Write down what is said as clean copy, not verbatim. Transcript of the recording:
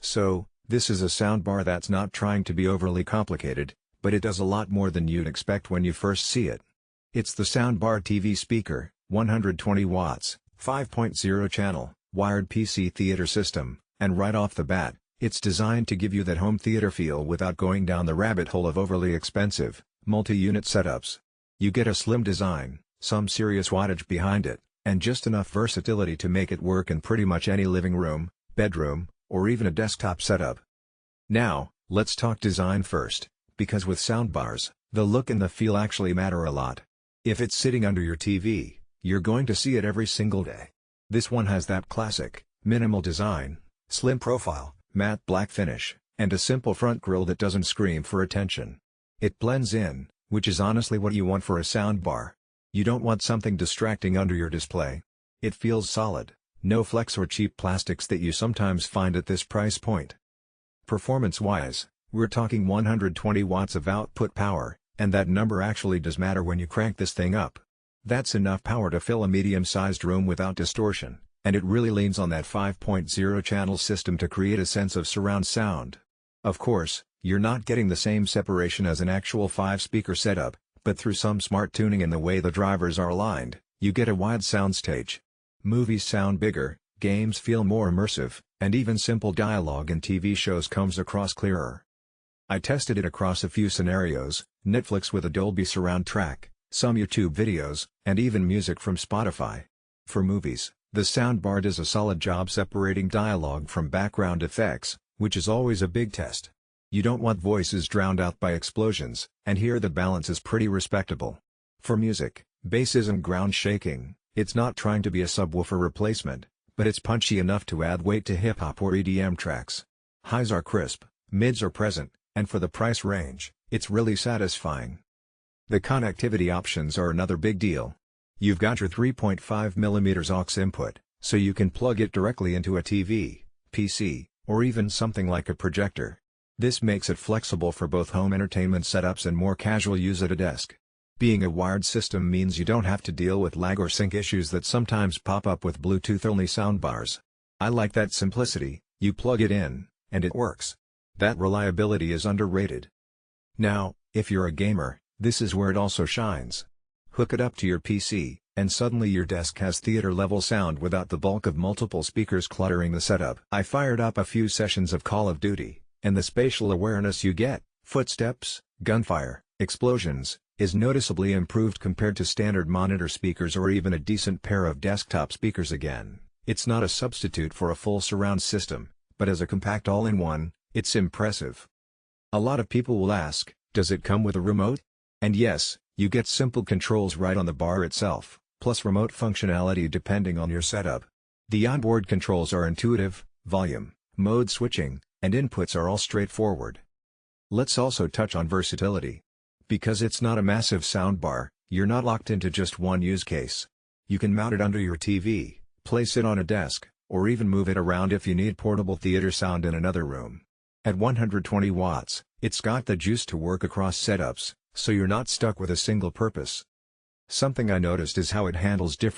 So, this is a soundbar that's not trying to be overly complicated, but it does a lot more than you'd expect when you first see it. It's the Soundbar TV speaker, 120 watts, 5.0 channel, wired PC theater system, and right off the bat, it's designed to give you that home theater feel without going down the rabbit hole of overly expensive, multi-unit setups. You get a slim design, some serious wattage behind it, and just enough versatility to make it work in pretty much any living room, bedroom, or even a desktop setup. Now, let's talk design first, because with soundbars, the look and the feel actually matter a lot. If it's sitting under your TV, you're going to see it every single day. This one has that classic, minimal design, slim profile, matte black finish, and a simple front grille that doesn't scream for attention. It blends in, which is honestly what you want for a soundbar. You don't want something distracting under your display. It feels solid, no flex or cheap plastics that you sometimes find at this price point. Performance-wise, we're talking 120 watts of output power, and that number actually does matter when you crank this thing up. That's enough power to fill a medium-sized room without distortion, and it really leans on that 5.0 channel system to create a sense of surround sound. Of course, you're not getting the same separation as an actual 5-speaker setup, but through some smart tuning in the way the drivers are aligned, you get a wide soundstage. Movies sound bigger, games feel more immersive, and even simple dialogue in TV shows comes across clearer. I tested it across a few scenarios: Netflix with a Dolby Surround track, some YouTube videos, and even music from Spotify. For movies, the soundbar does a solid job separating dialogue from background effects, which is always a big test. You don't want voices drowned out by explosions, and here the balance is pretty respectable. For music, bass isn't ground shaking, it's not trying to be a subwoofer replacement, but it's punchy enough to add weight to hip-hop or EDM tracks. Highs are crisp, mids are present, and for the price range, it's really satisfying. The connectivity options are another big deal. You've got your 3.5mm aux input, so you can plug it directly into a TV, PC, or even something like a projector. This makes it flexible for both home entertainment setups and more casual use at a desk. Being a wired system means you don't have to deal with lag or sync issues that sometimes pop up with Bluetooth-only soundbars. I like that simplicity. You plug it in, and it works. That reliability is underrated. Now, if you're a gamer, this is where it also shines. Hook it up to your PC, and suddenly your desk has theater-level sound without the bulk of multiple speakers cluttering the setup. I fired up a few sessions of Call of Duty, and the spatial awareness you get, footsteps, gunfire, explosions, is noticeably improved compared to standard monitor speakers or even a decent pair of desktop speakers. Again, it's not a substitute for a full surround system, but as a compact all-in-one, it's impressive. A lot of people will ask, does it come with a remote? And yes, you get simple controls right on the bar itself, plus remote functionality depending on your setup. The onboard controls are intuitive, volume, mode switching, and inputs are all straightforward. Let's also touch on versatility. Because it's not a massive soundbar, you're not locked into just one use case. You can mount it under your TV, place it on a desk, or even move it around if you need portable theater sound in another room. At 120 watts, it's got the juice to work across setups, so you're not stuck with a single purpose. Something I noticed is how it handles different